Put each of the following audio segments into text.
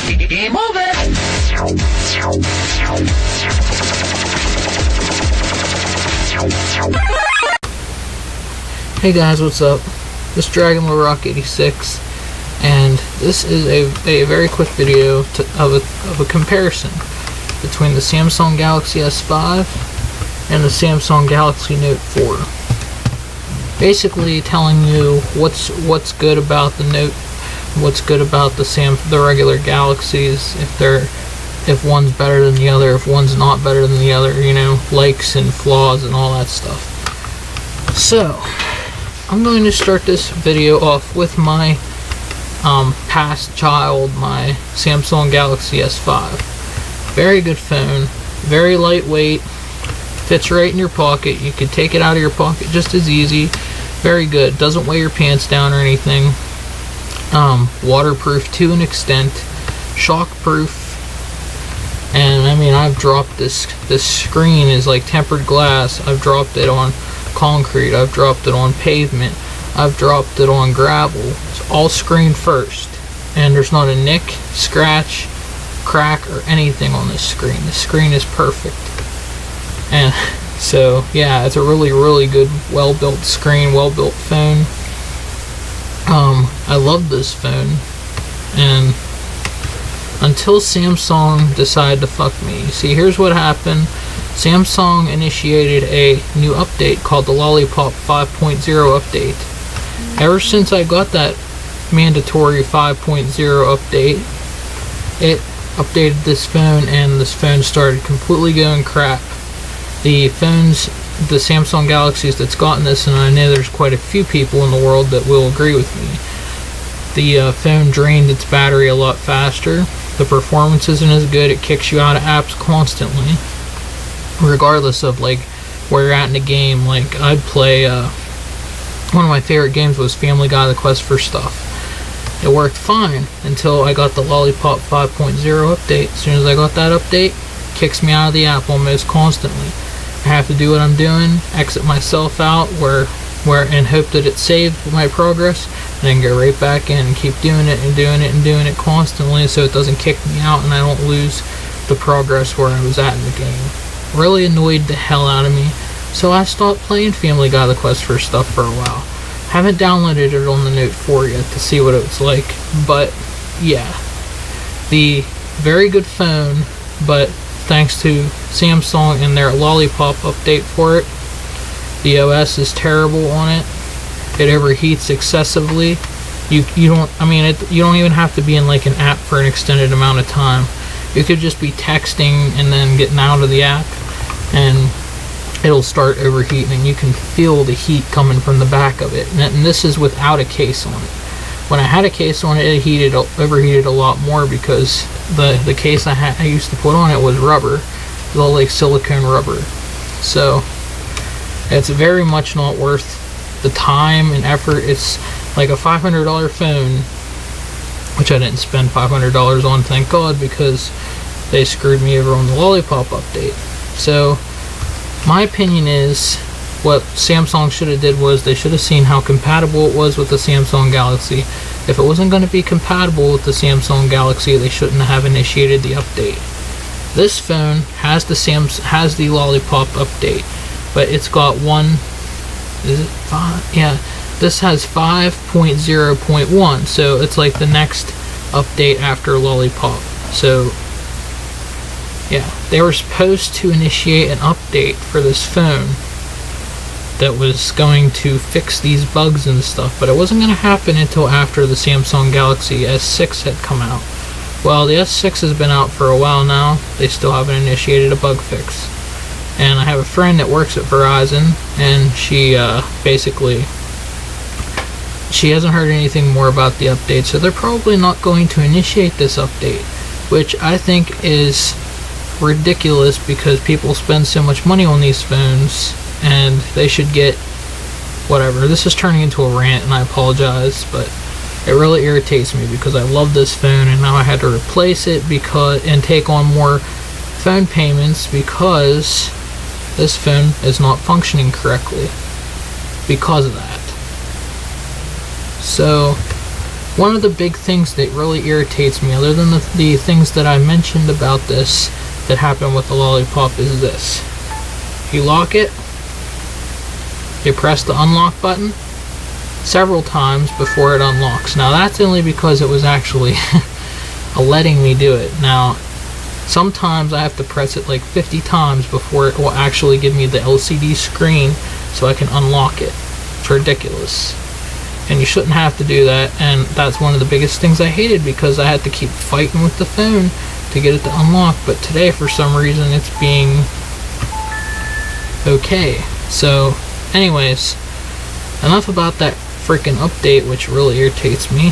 Game over. Hey guys, what's up? This is Dragon Lord Rock 86, and this is a very quick video of a comparison between the Samsung Galaxy S5 and the Samsung Galaxy Note 4. Basically telling you what's good about the Note, what's good about the regular Galaxies, if one's better than the other, if one's not better than the other, you know, likes and flaws and all that stuff. So, I'm going to start this video off with my past child, my Samsung Galaxy S5. Very good phone, very lightweight, fits right in your pocket. You could take it out of your pocket just as easy. Very good, doesn't weigh your pants down or anything. Waterproof to an extent, shockproof. And I mean, I've dropped this screen is like tempered glass. I've dropped it on concrete, I've dropped it on pavement, I've dropped it on gravel. It's all screen first, and there's not a nick, scratch, crack, or anything on this screen. The screen is perfect. And so yeah, it's a really good, well-built screen, well-built phone. I love this phone, and until Samsung decided to fuck me. See, here's what happened. Samsung initiated a new update called the Lollipop 5.0 update. Ever since I got that mandatory 5.0 update, it updated this phone, and this phone started completely going crap. The Samsung Galaxies that's gotten this, and I know there's quite a few people in the world that will agree with me, the phone drained its battery a lot faster. The performance isn't as good. It kicks you out of apps constantly, regardless of like where you're at in the game. Like, I'd play one of my favorite games was Family Guy: The Quest for Stuff. It worked fine until I got the Lollipop 5.0 update. As soon as I got that update, it kicks me out of the app almost constantly. I have to do what I'm doing, exit myself out and hope that it saved my progress, and then go right back in and keep doing it and doing it and doing it constantly, so it doesn't kick me out and I don't lose the progress where I was at in the game. Really annoyed the hell out of me, so I stopped playing Family Guy: The Quest for Stuff for a while. Haven't downloaded it on the Note 4 yet to see what it was like, but yeah, the very good phone, but thanks to Samsung and their Lollipop update for it, the OS is terrible on it. It overheats excessively. You don't even have to be in like an app for an extended amount of time. You could just be texting and then getting out of the app, and it'll start overheating, and you can feel the heat coming from the back of it. And this is without a case on it. When I had a case on it, it overheated a lot more, because the case I used to put on it was rubber. It was all like silicone rubber. So it's very much not worth the time and effort. It's like a $500 phone, which I didn't spend $500 on, thank God, because they screwed me over on the Lollipop update. So my opinion is, what Samsung should have did was they should have seen how compatible it was with the Samsung Galaxy. If it wasn't going to be compatible with the Samsung Galaxy, they shouldn't have initiated the update. This phone has the Lollipop update, but it's got this has 5.0.1, so it's like the next update after Lollipop. So yeah, they were supposed to initiate an update for this phone that was going to fix these bugs and stuff, but it wasn't going to happen until after the Samsung Galaxy S6 had come out. Well, the S6 has been out for a while now. They still haven't initiated a bug fix. And I have a friend that works at Verizon, and she she hasn't heard anything more about the update, so they're probably not going to initiate this update, which I think is ridiculous, because people spend so much money on these phones, and they should get whatever. This is turning into a rant, and I apologize, but it really irritates me, because I love this phone, and now I had to replace it and take on more phone payments, because this phone is not functioning correctly because of that. So one of the big things that really irritates me, other than the things that I mentioned about this that happened with the Lollipop, is this. You lock it, you press the unlock button several times before it unlocks. Now that's only because it was actually letting me do it. Now sometimes I have to press it like 50 times before it will actually give me the LCD screen so I can unlock it. It's ridiculous. And you shouldn't have to do that, and that's one of the biggest things I hated, because I had to keep fighting with the phone to get it to unlock. But today, for some reason, it's being okay. So anyways, enough about that freaking update, which really irritates me.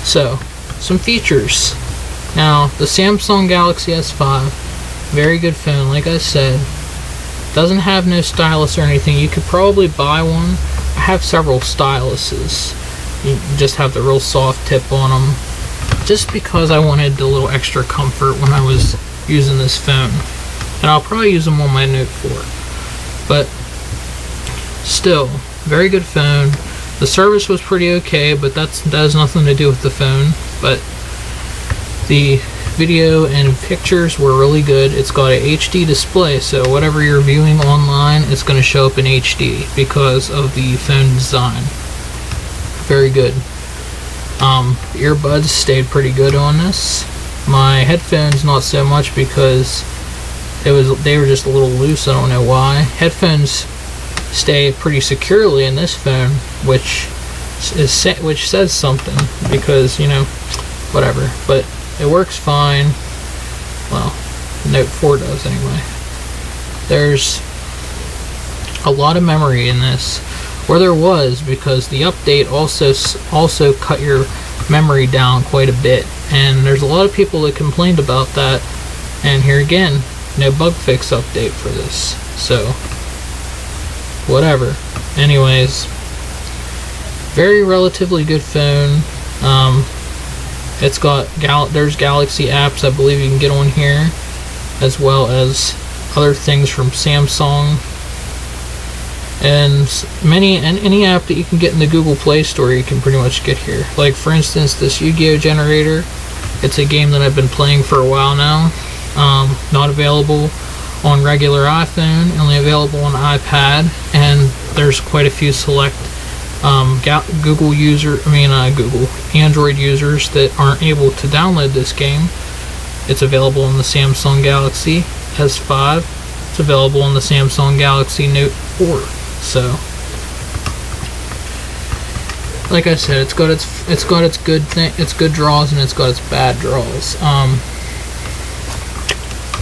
So, some features. Now, the Samsung Galaxy S5, very good phone, like I said. Doesn't have no stylus or anything. You could probably buy one. I have several styluses. You just have the real soft tip on them, just because I wanted a little extra comfort when I was using this phone. And I'll probably use them on my Note 4. But still, very good phone. The service was pretty okay, but that has nothing to do with the phone. But the video and pictures were really good. It's got a HD display, so whatever you're viewing online, it's going to show up in HD because of the phone design. Very good. The earbuds stayed pretty good on this. My headphones not so much, because they were just a little loose. I don't know why. Headphones stay pretty securely in this phone, which says something, because, you know, whatever. But it works fine. Well, Note 4 does anyway. There's a lot of memory in this, or there was, because the update also cut your memory down quite a bit, and there's a lot of people that complained about that. And here again, no bug fix update for this, so whatever. Anyways, very relatively good phone. It's got there's Galaxy apps I believe you can get on here, as well as other things from Samsung, and any app that you can get in the Google Play Store you can pretty much get here. Like, for instance, this Yu-Gi-Oh generator. It's a game that I've been playing for a while now. Not available on regular iPhone, only available on iPad, and there's quite a few select Android users that aren't able to download this game. It's available on the Samsung Galaxy S5. It's available on the Samsung Galaxy Note 4. So, like I said, it's got its good draws, and it's got its bad draws.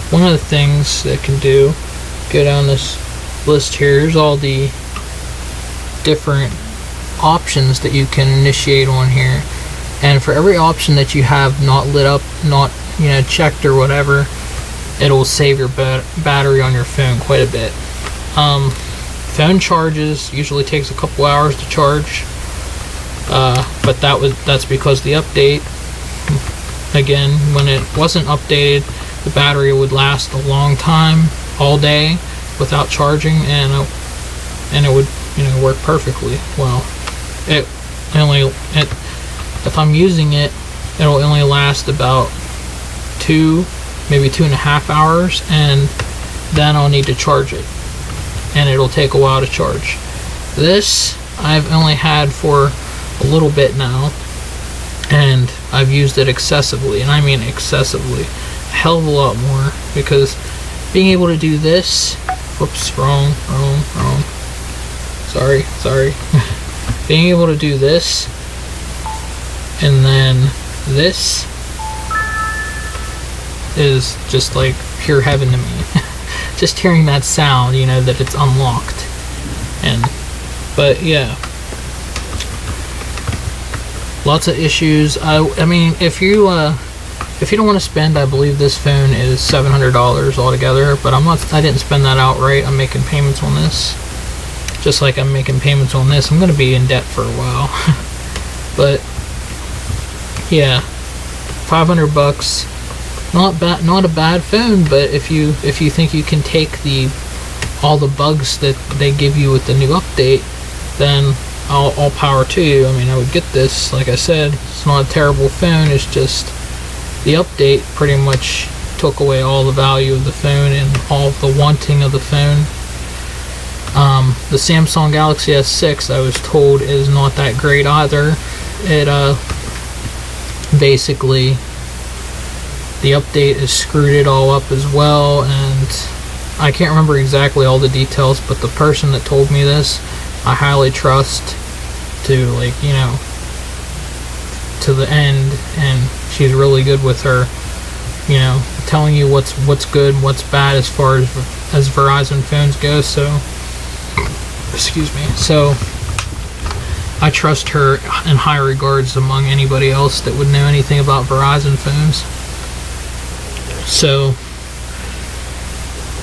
One of the things that can go down this list here, here's all the different options that you can initiate on here, and for every option that you have not lit up, not checked or whatever, it'll save your battery on your phone quite a bit. Phone charges usually takes a couple hours to charge, but that's because the update, again, when it wasn't updated, the battery would last a long time, all day, without charging, and it would work perfectly well. If I'm using it, it'll only last about maybe 2.5 hours, and then I'll need to charge it, and it'll take a while to charge. This I've only had for a little bit now, and I've used it excessively, and I mean excessively, a hell of a lot more, because being able to do this, whoops, wrong, sorry, being able to do this, and then this, is just like pure heaven to me. Just hearing that sound, that it's unlocked. But yeah, lots of issues. I mean, if you don't want to spend, I believe this phone is $700 altogether, but I didn't spend that outright. I'm making payments on this, just like I'm making payments on this. I'm going to be in debt for a while. But yeah, $500. Not a bad phone, but if you think you can take all the bugs that they give you with the new update, then all power to you. I mean, I would get this. Like I said, it's not a terrible phone. It's just the update pretty much took away all the value of the phone and all the wanting of the phone. The Samsung Galaxy S6, I was told, is not that great either. It basically, the update has screwed it all up as well, and I can't remember exactly all the details, but the person that told me this, I highly trust to, like, you know, to the end, and she's really good with her, you know, telling you what's good and what's bad as far as Verizon phones go. So, excuse me. So I trust her in high regards among anybody else that would know anything about Verizon phones. So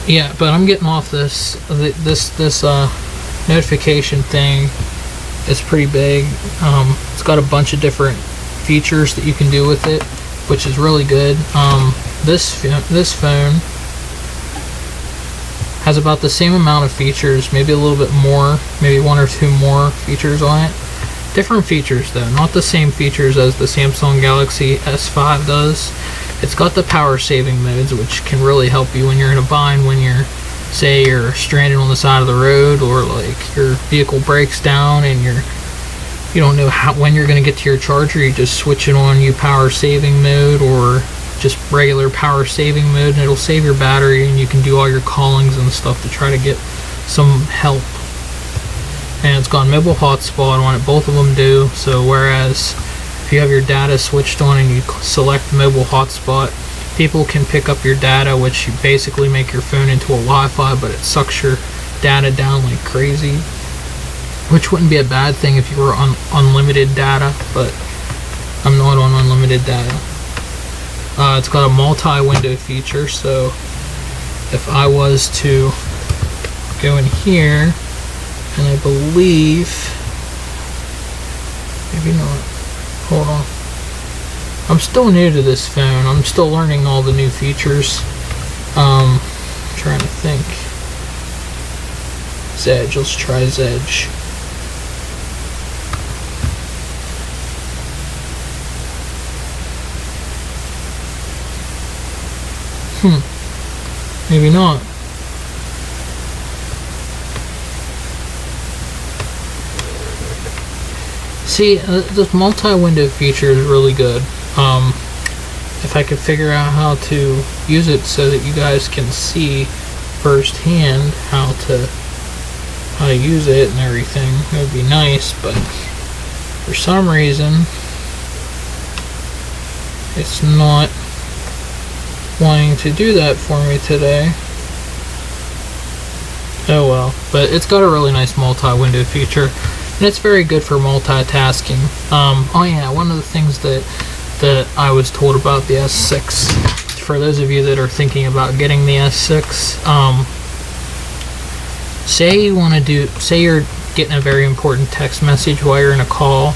yeah, but I'm getting off this notification thing. It's pretty big. It's got a bunch of different features that you can do with it, which is really good. This phone has about the same amount of features, maybe a little bit more, maybe one or two more features on it. Different features though, not the same features as the Samsung Galaxy S5 does. It's got the power saving modes, which can really help you when you're in a bind, when say you're stranded on the side of the road, or like your vehicle breaks down and you don't know when you're going to get to your charger. You just switch it on power saving mode or just regular power saving mode, and it'll save your battery, and you can do all your callings and stuff to try to get some help. And it's got mobile hotspot on it, both of them do. So whereas if you have your data switched on and you select mobile hotspot, people can pick up your data, which you basically make your phone into a Wi-Fi, but it sucks your data down like crazy, which wouldn't be a bad thing if you were on unlimited data, but I'm not on unlimited data. It's got a multi-window feature, so if I was to go in here, and I believe, maybe not, hold on. I'm still new to this phone. I'm still learning all the new features. Trying to think. Zedge, let's try Zedge. Maybe not. See, this multi-window feature is really good. If I could figure out how to use it so that you guys can see firsthand how to use it and everything, it would be nice, but for some reason it's not wanting to do that for me today. Oh well, but it's got a really nice multi-window feature, and it's very good for multitasking. Oh yeah, one of the things that I was told about the S6, for those of you that are thinking about getting the S6, say you're getting a very important text message while you're in a call,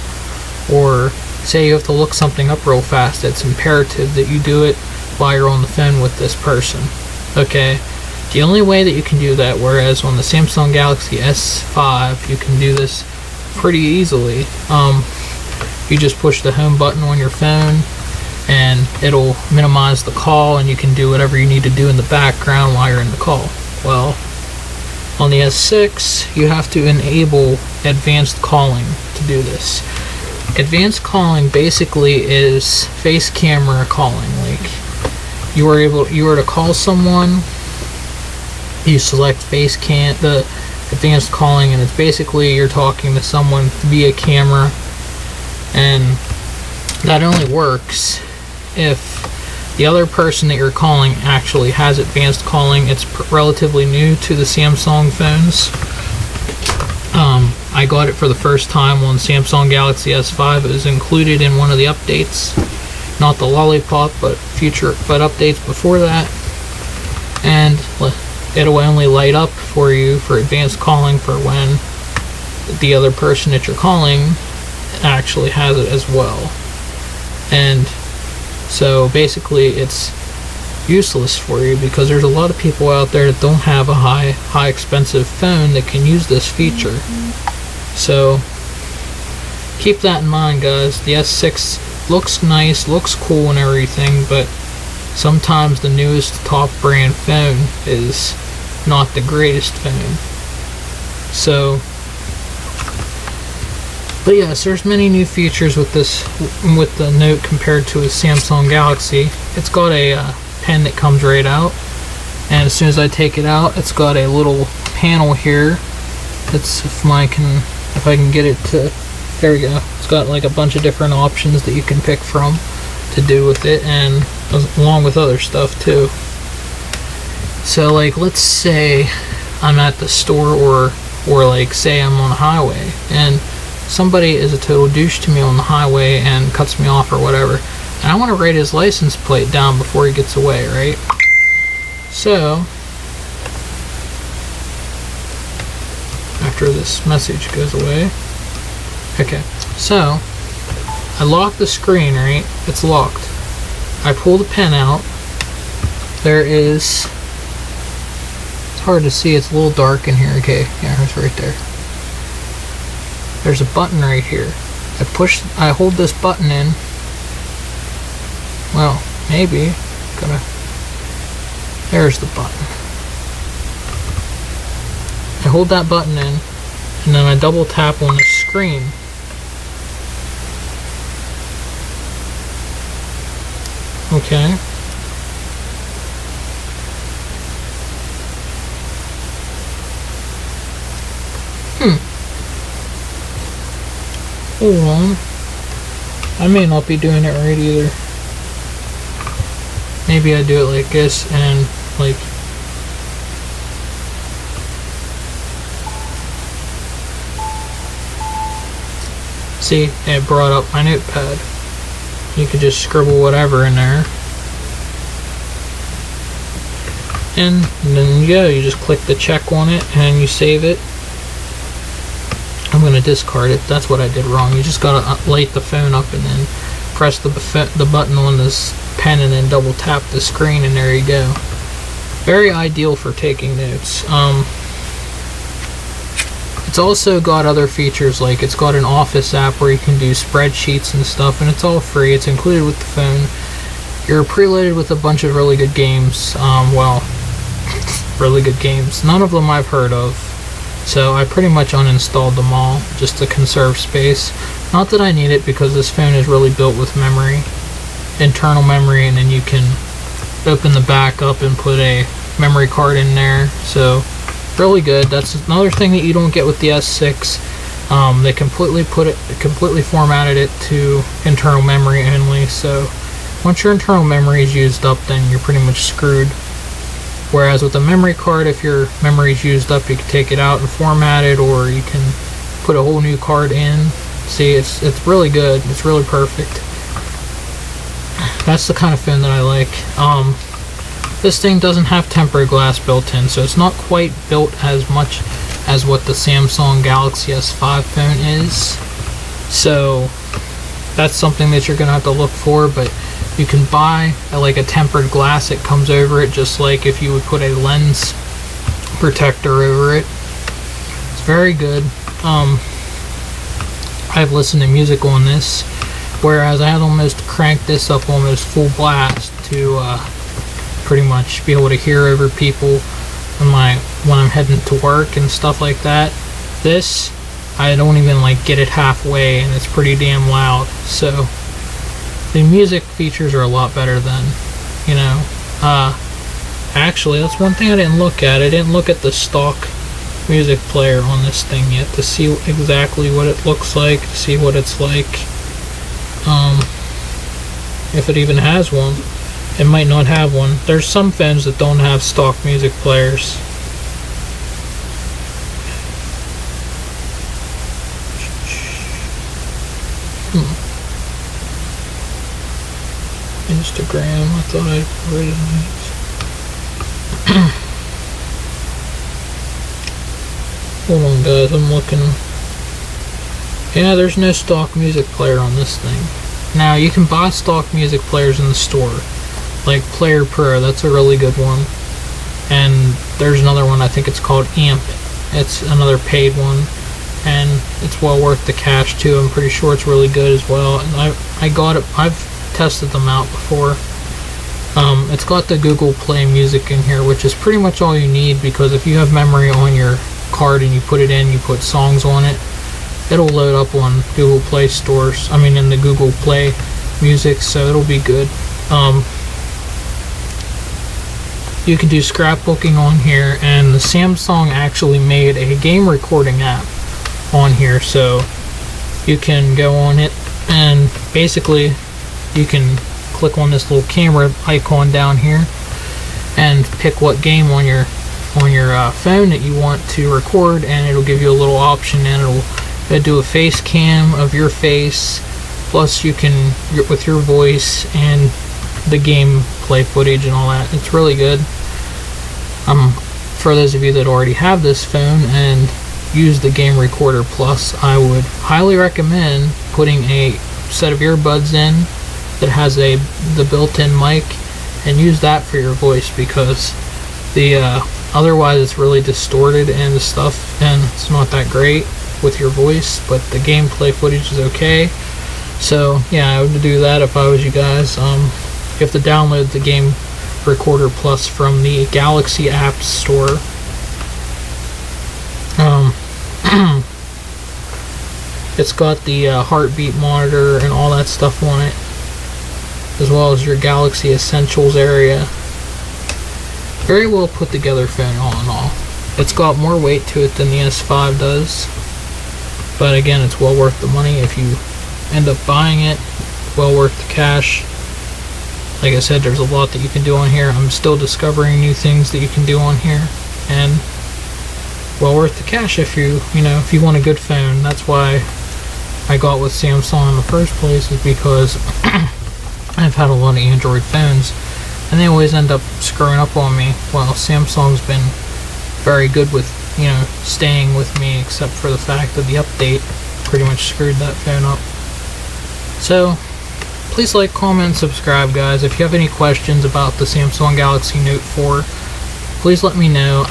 or say you have to look something up real fast, it's imperative that you do it while you're on the phone with this person. Okay, the only way that you can do that, whereas on the Samsung Galaxy S5 you can do this pretty easily, you just push the home button on your phone and it'll minimize the call, and you can do whatever you need to do in the background while you're in the call. Well, on the S6 you have to enable advanced calling to do this. Advanced calling basically is face camera calling. Like, you were to call someone, you select the advanced calling, and it's basically you're talking to someone via camera, and that only works if the other person that you're calling actually has advanced calling. It's relatively new to the Samsung phones. I got it for the first time on Samsung Galaxy S5. It was included in one of the updates, not the Lollipop, but updates before that, and it'll only light up for you for advanced calling for when the other person that you're calling actually has it as well. And so basically it's useless for you, because there's a lot of people out there that don't have a high expensive phone that can use this feature. So keep that in mind, guys. The S6 looks nice, looks cool and everything, but sometimes the newest top brand phone is not the greatest phone. So, but yes, there's many new features with the Note compared to a Samsung Galaxy. It's got a pen that comes right out, and as soon as I take it out, it's got a little panel here. It's if I can get it to, there we go. It's got like a bunch of different options that you can pick from to do with it, and along with other stuff too. So like, let's say I'm at the store, or like say I'm on a highway and somebody is a total douche to me on the highway and cuts me off or whatever, and I want to write his license plate down before he gets away, right? So after this message goes away, okay, so I lock the screen, right? It's locked. I pull the pen out. There is, it's hard to see, it's a little dark in here. Okay, yeah, it's right there. There's a button right here. I hold this button in. Well, maybe. There's the button. I hold that button in, and then I double tap on the screen. Okay. Hold on. I may not be doing it right either. Maybe I do it like this and like, see, it brought up my notepad. You could just scribble whatever in there. And then you go, you just click the check on it and you save it. I'm going to discard it. That's what I did wrong. You just got to light the phone up and then press the button on this pen and then double tap the screen, and there you go. Very ideal for taking notes. It's also got other features, like it's got an Office app where you can do spreadsheets and stuff, and it's all free. It's included with the phone. You're preloaded with a bunch of really good games. Well, really good games. None of them I've heard of. So I pretty much uninstalled them all just to conserve space. Not that I need it, because this phone is really built with memory, internal memory, and then you can open the back up and put a memory card in there. So really good. That's another thing that you don't get with the S6. They completely formatted it to internal memory only. So once your internal memory is used up, then you're pretty much screwed. Whereas with a memory card, if your memory is used up, you can take it out and format it, or you can put a whole new card in. See, it's really good. It's really perfect. That's the kind of phone that I like. This thing doesn't have tempered glass built in, so it's not quite built as much as what the Samsung Galaxy S5 phone is. So that's something that you're gonna have to look for, but you can buy like a tempered glass that comes over it, just like if you would put a lens protector over it. It's very good. I've listened to music on this, whereas I had almost cranked this up almost full blast to pretty much be able to hear over people when I'm heading to work and stuff like that. This, I don't even like get it halfway, and it's pretty damn loud. So the music features are a lot better than, you know, actually that's one thing I didn't look at. I didn't look at the stock music player on this thing yet to see exactly what it looks like, to see what it's like, if it even has one. It might not have one. There's some phones that don't have stock music players. Instagram, I thought I rated it. Hold on, guys, I'm looking. Yeah, there's no stock music player on this thing. Now, you can buy stock music players in the store, like Player Pro. That's a really good one. And there's another one, I think it's called Amp. It's another paid one. and it's well worth the cash too. I'm pretty sure it's really good as well. And I got it. I've tested them out before. It's got the Google Play Music in here, which is pretty much all you need, because if you have memory on your card and you put it in, you put songs on it, it'll load up on Google Play stores. I mean, in the Google Play Music, so it'll be good. You can do scrapbooking on here, and the Samsung actually made a game recording app on here, so you can go on it and basically you can click on this little camera icon down here and pick what game on your phone that you want to record, and it'll give you a little option, and it'll do a face cam of your face, plus you can with your voice and the gameplay footage and all that. It's really good. For those of you that already have this phone and use the Game Recorder Plus, I would highly recommend putting a set of earbuds in that has the built-in mic, and use that for your voice, because the otherwise it's really distorted and the stuff, and it's not that great with your voice, but the gameplay footage is okay. So yeah, I would do that if I was you guys. You have to download the Game Recorder Plus from the Galaxy App Store. It's got the heartbeat monitor and all that stuff on it, as well as your Galaxy Essentials area. Very well put together phone, all in all. It's got more weight to it than the S5 does, but again, it's well worth the money if you end up buying it. Well worth the cash. Like I said, there's a lot that you can do on here. I'm still discovering new things that you can do on here, and well worth the cash if you want a good phone. That's why I got with Samsung in the first place, is because I've had a lot of Android phones and they always end up screwing up on me, while Samsung's been very good with staying with me, except for the fact that the update pretty much screwed that phone up. So please like, comment, and subscribe, guys. If you have any questions about the Samsung Galaxy Note 4, please let me know.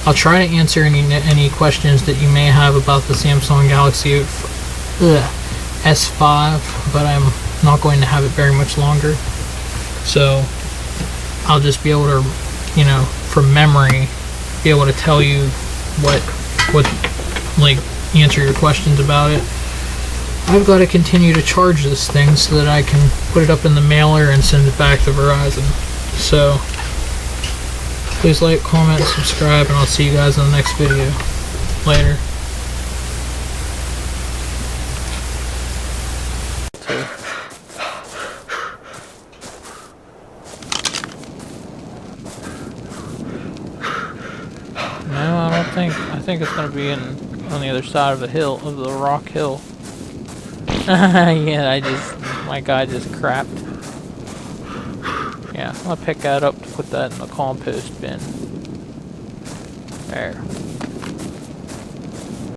I'll try to answer any questions that you may have about the Samsung Galaxy S5, but I'm not going to have it very much longer. So I'll just be able to, from memory, be able to tell you what answer your questions about it. I've got to continue to charge this thing so that I can put it up in the mailer and send it back to Verizon. So please like, comment, subscribe, and I'll see you guys in the next video. Later. No, I don't think. I think it's going to be on the other side of the hill, of the rock hill. Yeah, my guy just crapped. Yeah, I'll pick that up to put that in the compost bin. There.